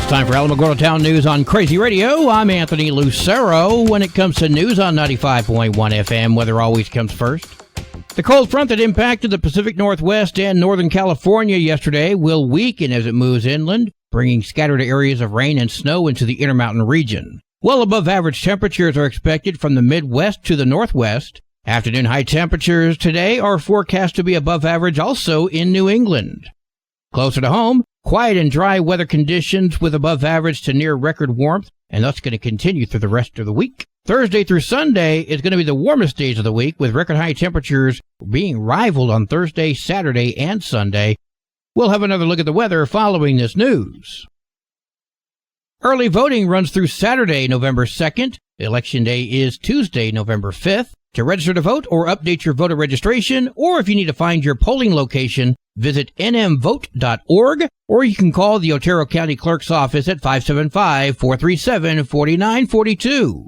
It's time for Alamogordo Town News on Crazy Radio. I'm Anthony Lucero. When it comes to news on 95.1 FM, weather always comes first. The cold front that impacted the Pacific Northwest and Northern California yesterday will weaken as it moves inland, bringing scattered areas of rain and snow into the Intermountain region. Well above average temperatures are expected from the Midwest to the Northwest. Afternoon high temperatures today are forecast to be above average also in New England. Closer to home, quiet and dry weather conditions with above average to near record warmth, and that's going to continue through the rest of the week. Thursday through Sunday is going to be the warmest days of the week, with record high temperatures being rivaled on Thursday, Saturday, and Sunday. We'll have another look at the weather following this news. Early voting runs through Saturday, November 2nd. Election Day is Tuesday, November 5th. To register to vote or update your voter registration, or if you need to find your polling location, visit nmvote.org, or you can call the Otero County Clerk's office at 575-437-4942.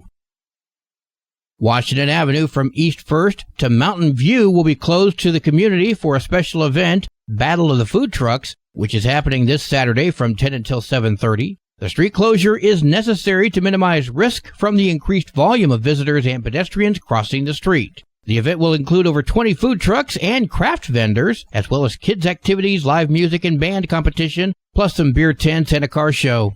Washington Avenue from East First to Mountain View will be closed to the community for a special event, Battle of the Food Trucks, which is happening this Saturday from 10 until 7:30. The street closure is necessary to minimize risk from the increased volume of visitors and pedestrians crossing the street. The event will include over 20 food trucks and craft vendors, as well as kids' activities, live music, and band competition, plus some beer tents and a car show.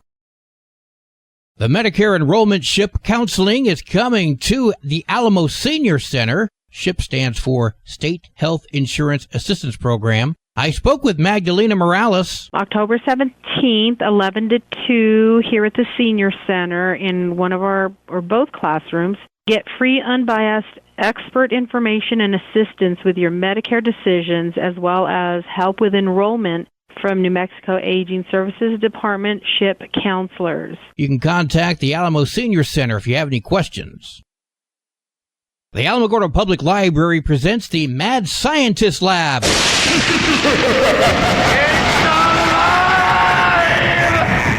The Medicare Enrollment SHIP counseling is coming to the Alamo Senior Center. SHIP stands for State Health Insurance Assistance Program. I spoke with Magdalena Morales. October 17th, 11 to 2, here at the Senior Center in one of our, or both classrooms. Get free, unbiased, expert information and assistance with your Medicare decisions, as well as help with enrollment from New Mexico Aging Services Department SHIP counselors. You can contact the Alamo Senior Center if you have any questions. The Alamogordo Public Library presents the Mad Scientist Lab.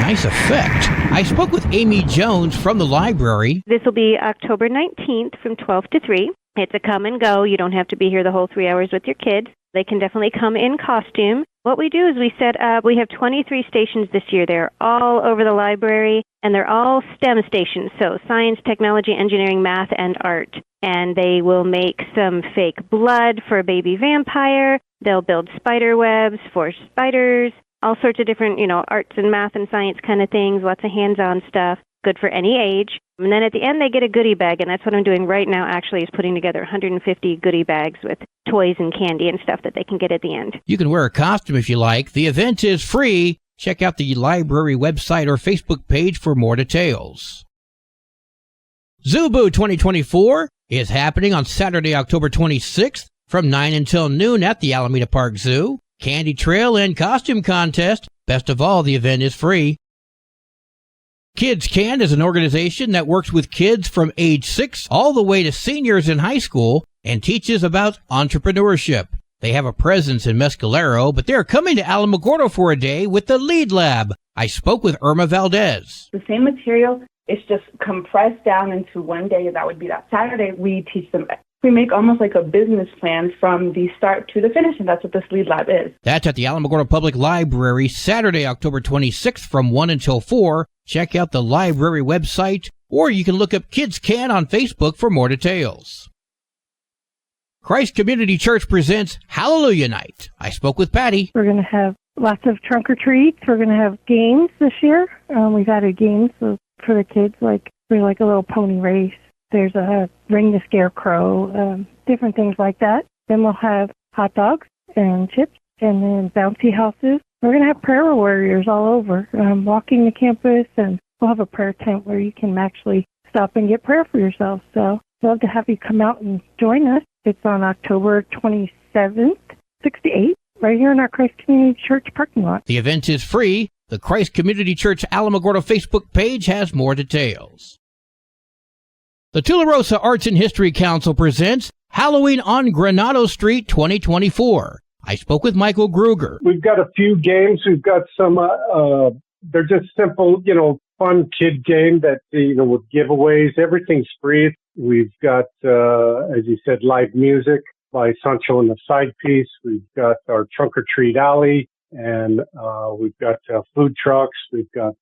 Nice effect. I spoke with Amy Jones from the library. This will be October 19th from 12 to 3. It's a come and go. You don't have to be here the whole 3 hours with your kids. They can definitely come in costume. What we do is we set up, we have 23 stations this year. They're all over the library, and they're all STEM stations, so science, technology, engineering, math, and art. And they will make some fake blood for a baby vampire. They'll build spider webs for spiders, all sorts of different, arts and math and science kind of things, lots of hands-on stuff, good for any age. And then at the end, they get a goodie bag, and that's what I'm doing right now, actually, is putting together 150 goodie bags with toys and candy and stuff that they can get at the end. You can wear a costume if you like. The event is free. Check out the library website or Facebook page for more details. Zubu 2024 is happening on Saturday, October 26th from 9 until noon at the Alameda Park Zoo. Candy trail and costume contest. Best of all, the event is free. Kids Can is an organization that works with kids from age 6 all the way to seniors in high school and teaches about entrepreneurship. They have a presence in Mescalero, but they're coming to Alamogordo for a day with the Lead Lab. I spoke with Irma Valdez. The same material, it's just compressed down into one day. That would be that Saturday. We teach them. We make almost like a business plan from the start to the finish, and that's what this Lead Lab is. That's at the Alamogordo Public Library, Saturday, October 26th from 1 until 4. Check out the library website, or you can look up Kids Can on Facebook for more details. Christ Community Church presents Hallelujah Night. I spoke with Patty. We're going to have lots of trunk or treats. We're going to have games this year. We've added games for the kids, like a little pony race. There's a Ring the Scarecrow, different things like that. Then we'll have hot dogs and chips, and then bouncy houses. We're going to have prayer warriors all over, walking the campus, and we'll have a prayer tent where you can actually stop and get prayer for yourself. So we'd love to have you come out and join us. It's on October 27th, 6 to 8, right here in our Christ Community Church parking lot. The event is free. The Christ Community Church Alamogordo Facebook page has more details. The Tularosa Arts and History Council presents Halloween on Granado Street 2024. I spoke with Michael Gruger. We've got a few games. We've got some, they're just simple, fun kid game that, with giveaways. Everything's free. We've got, as you said, live music by Sancho and the Side Piece. We've got our Trunk or Treat Alley. and we've got food trucks, we've got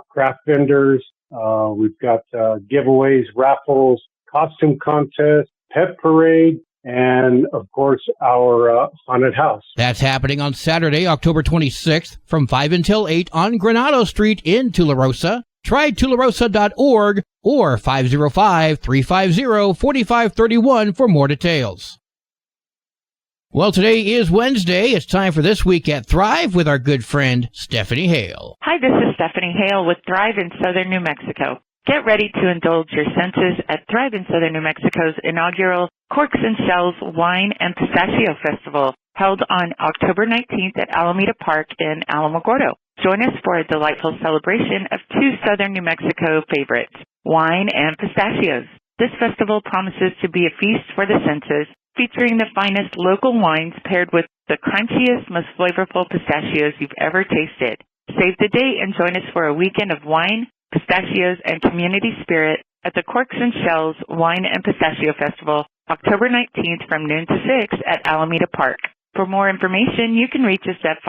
craft vendors, we've got giveaways, raffles, costume contests, pet parade, and, of course, our haunted house. That's happening on Saturday, October 26th from 5 until 8 on Granado Street in Tularosa. Try tularosa.org or 505-350-4531 for more details. Well, today is Wednesday. It's time for This Week at Thrive with our good friend Stephanie Hale. Hi, this is Stephanie Hale with Thrive in Southern New Mexico. Get ready to indulge your senses at Thrive in Southern New Mexico's inaugural Corks and Shells Wine and Pistachio Festival, held on October 19th at Alameda Park in Alamogordo. Join us for a delightful celebration of two Southern New Mexico favorites, wine and pistachios. This festival promises to be a feast for the senses, featuring the finest local wines paired with the crunchiest, most flavorful pistachios you've ever tasted. Save the date and join us for a weekend of wine, pistachios, and community spirit at the Corks and Shells Wine and Pistachio Festival, October 19th from noon to 6 at Alameda Park. For more information, you can reach us at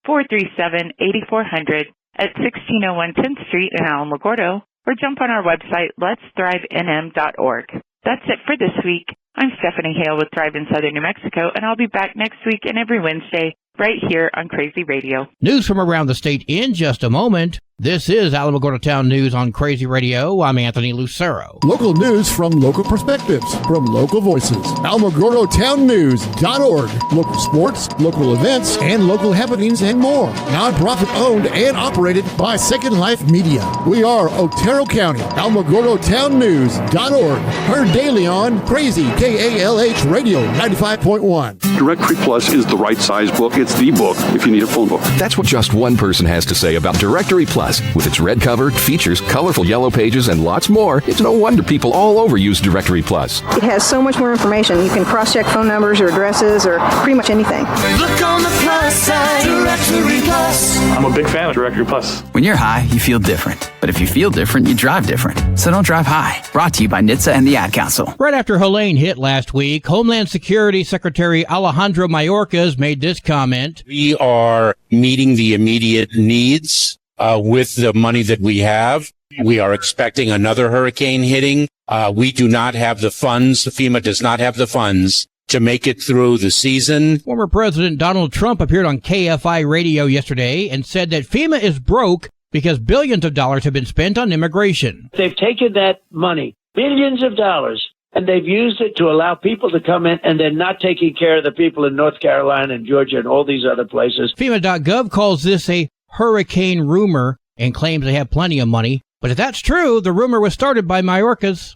575-437-8400 at 1601 10th Street in Alamogordo, or jump on our website, letsthrivnm.org. That's it for this week. I'm Stephanie Hale with Thrive in Southern New Mexico, and I'll be back next week and every Wednesday right here on Crazy Radio. News from around the state in just a moment. This is Alamogordo Town News on Crazy Radio. I'm Anthony Lucero. Local news from local perspectives, from local voices. AlamogordoTownNews.org. Local sports, local events, and local happenings and more. Nonprofit owned and operated by Second Life Media. We are Otero County. AlamogordoTownNews.org. Heard daily on Crazy KALH Radio 95.1. Directory Plus is the right size book. It's the book if you need a phone book. That's what just one person has to say about Directory Plus. With its red cover, features, colorful yellow pages, and lots more, it's no wonder people all over use Directory Plus. It has so much more information. You can cross-check phone numbers or addresses or pretty much anything. Look on the plus side, Directory Plus. I'm a big fan of Directory Plus. When you're high, you feel different. But if you feel different, you drive different. So don't drive high. Brought to you by NHTSA and the Ad Council. Right after Helene hit last week, Homeland Security Secretary Alejandro Mayorkas made this comment. We are meeting the immediate needs with the money that we have. We are expecting another hurricane hitting. We do not have the funds. FEMA does not have the funds to make it through the season. Former President Donald Trump appeared on KFI radio yesterday and said that FEMA is broke because billions of dollars have been spent on immigration. They've taken that money, billions of dollars, and they've used it to allow people to come in, and they're not taking care of the people in North Carolina and Georgia and all these other places. FEMA.gov calls this a hurricane rumor and claims they have plenty of money. But if that's true, the rumor was started by Mayorkas.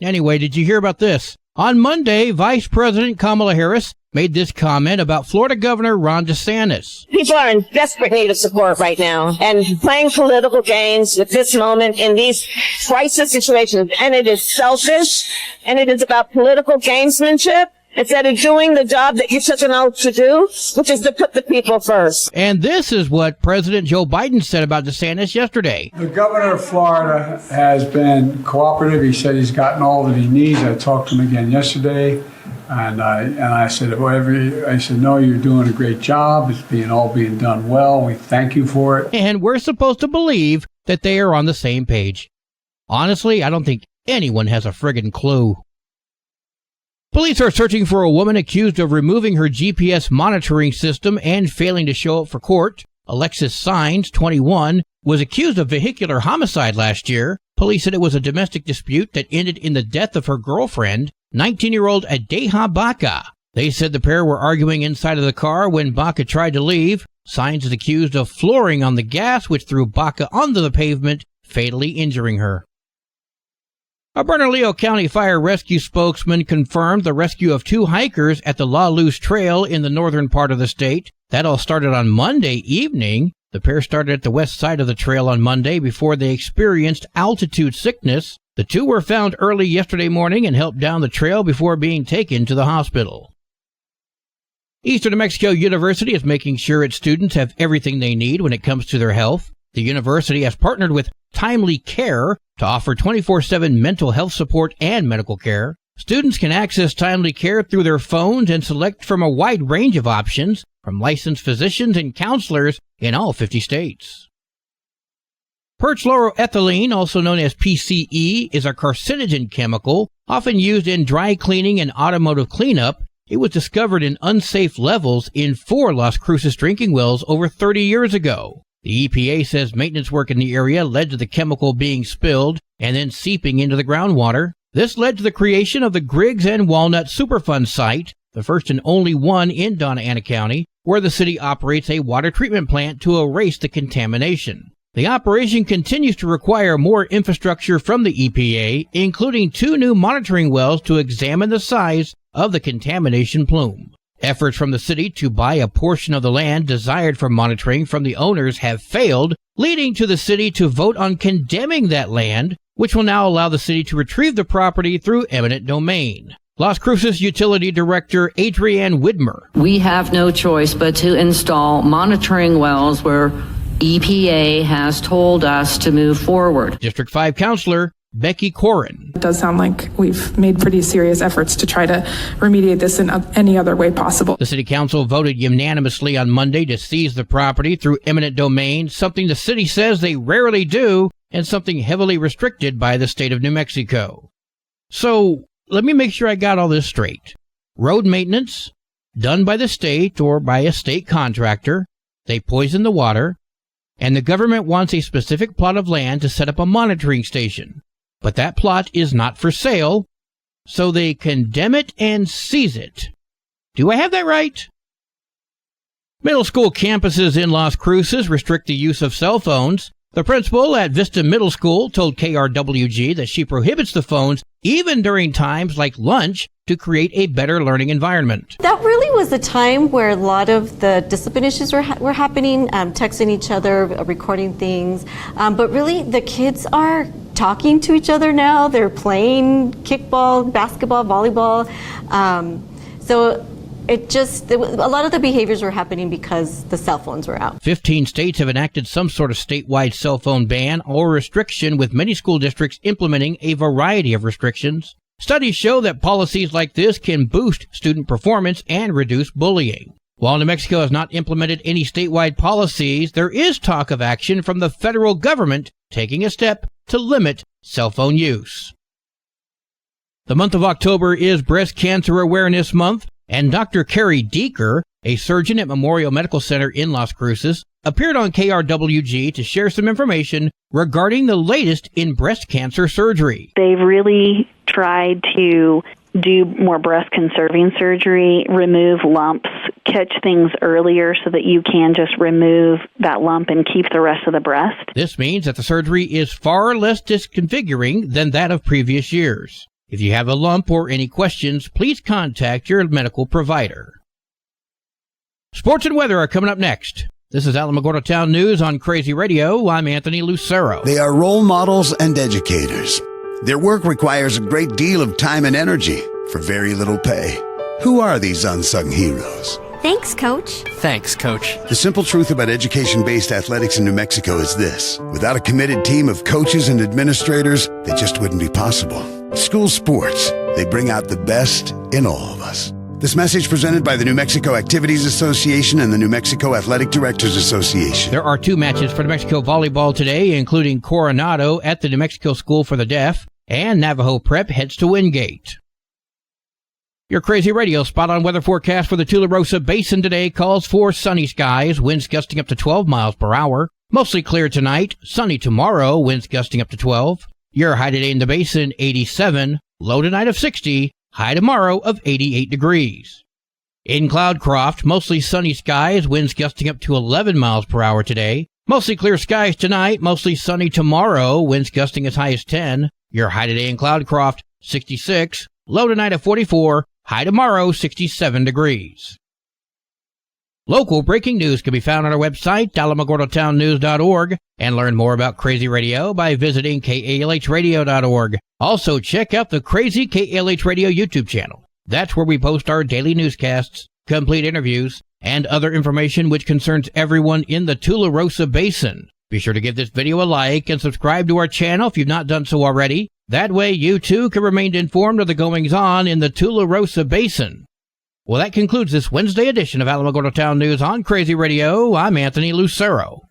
Anyway, did you hear about this? On Monday, Vice President Kamala Harris made this comment about Florida Governor Ron DeSantis. People are in desperate need of support right now, and playing political games at this moment in these crisis situations, and it is selfish, and it is about political gamesmanship, instead of doing the job that you took an oath to do, which is to put the people first. And this is what President Joe Biden said about DeSantis yesterday. The governor of Florida has been cooperative. He said he's gotten all that he needs. I talked to him again yesterday, and I said, no, you're doing a great job. It's all being done well. We thank you for it. And we're supposed to believe that they are on the same page. Honestly, I don't think anyone has a friggin' clue. Police are searching for a woman accused of removing her GPS monitoring system and failing to show up for court. Alexis Sines, 21, was accused of vehicular homicide last year. Police said it was a domestic dispute that ended in the death of her girlfriend, 19-year-old Adeha Baca. They said the pair were arguing inside of the car when Baca tried to leave. Sines is accused of flooring on the gas, which threw Baca onto the pavement, fatally injuring her. A Bernalillo County Fire Rescue spokesman confirmed the rescue of two hikers at the La Luz Trail in the northern part of the state. That all started on Monday evening. The pair started at the west side of the trail on Monday before they experienced altitude sickness. The two were found early yesterday morning and helped down the trail before being taken to the hospital. Eastern New Mexico University is making sure its students have everything they need when it comes to their health. The university has partnered with Timely Care to offer 24/7 mental health support and medical care. Students can access timely care through their phones and select from a wide range of options from licensed physicians and counselors in all 50 states. Perchloroethylene, also known as PCE, is a carcinogen chemical often used in dry cleaning and automotive cleanup. It was discovered in unsafe levels in 4 Las Cruces drinking wells over 30 years ago. The EPA says maintenance work in the area led to the chemical being spilled and then seeping into the groundwater. This led to the creation of the Griggs and Walnut Superfund site, the first and only one in Donna Ana County, where the city operates a water treatment plant to erase the contamination. The operation continues to require more infrastructure from the EPA, including 2 new monitoring wells to examine the size of the contamination plume. Efforts from the city to buy a portion of the land desired for monitoring from the owners have failed, leading to the city to vote on condemning that land, which will now allow the city to retrieve the property through eminent domain. Las Cruces Utility Director Adrienne Widmer. We have no choice but to install monitoring wells where EPA has told us to move forward. District 5 Councilor Becky Corin. It does sound like we've made pretty serious efforts to try to remediate this in any other way possible. The City Council voted unanimously on Monday to seize the property through eminent domain, something the city says they rarely do and something heavily restricted by the state of New Mexico. So, let me make sure I got all this straight. Road maintenance, done by the state or by a state contractor, they poison the water, and the government wants a specific plot of land to set up a monitoring station. But that plot is not for sale, so they condemn it and seize it. Do I have that right? Middle school campuses in Las Cruces restrict the use of cell phones. The principal at Vista Middle School told KRWG that she prohibits the phones even during times like lunch to create a better learning environment. That really was a time where a lot of the discipline issues were happening, texting each other, recording things, but really the kids are talking to each other now. They're playing kickball, basketball, volleyball. So a lot of the behaviors were happening because the cell phones were out. 15 states have enacted some sort of statewide cell phone ban or restriction, with many school districts implementing a variety of restrictions. Studies show that policies like this can boost student performance and reduce bullying. While New Mexico has not implemented any statewide policies, there is talk of action from the federal government taking a step to limit cell phone use. The month of October is Breast Cancer Awareness Month, and Dr. Carrie Deeker, a surgeon at Memorial Medical Center in Las Cruces, appeared on KRWG to share some information regarding the latest in breast cancer surgery. They've really tried to do more breast-conserving surgery, remove lumps, catch things earlier so that you can just remove that lump and keep the rest of the breast. This means that the surgery is far less disconfiguring than that of previous years. If you have a lump or any questions, please contact your medical provider. Sports and weather are coming up next. This is Alamogordo Town News on Crazy Radio. I'm Anthony Lucero. They are role models and educators. Their work requires a great deal of time and energy for very little pay. Who are these unsung heroes? Thanks, Coach. Thanks, Coach. The simple truth about education-based athletics in New Mexico is this. Without a committed team of coaches and administrators, it just wouldn't be possible. School sports, they bring out the best in all of us. This message presented by the New Mexico Activities Association and the New Mexico Athletic Directors Association. There are 2 matches for New Mexico volleyball today, including Coronado at the New Mexico School for the Deaf, and Navajo Prep heads to Wingate. Your Crazy Radio spot-on weather forecast for the Tularosa Basin today calls for sunny skies, winds gusting up to 12 miles per hour. Mostly clear tonight, sunny tomorrow, winds gusting up to 12. Your high today in the basin, 87, low tonight of 60, high tomorrow of 88 degrees. In Cloudcroft, mostly sunny skies, winds gusting up to 11 miles per hour today. Mostly clear skies tonight, mostly sunny tomorrow, winds gusting as high as 10. Your high today in Cloudcroft, 66, low tonight of 44, high tomorrow, 67 degrees. Local breaking news can be found on our website, alamogordotownnews.org, and learn more about Crazy Radio by visiting KALHradio.org. Also, check out the Crazy KALH Radio YouTube channel. That's where we post our daily newscasts, complete interviews, and other information which concerns everyone in the Tularosa Basin. Be sure to give this video a like and subscribe to our channel if you've not done so already. That way you too can remain informed of the goings-on in the Tularosa Basin. Well, that concludes this Wednesday edition of Alamogordo Town News on Crazy Radio. I'm Anthony Lucero.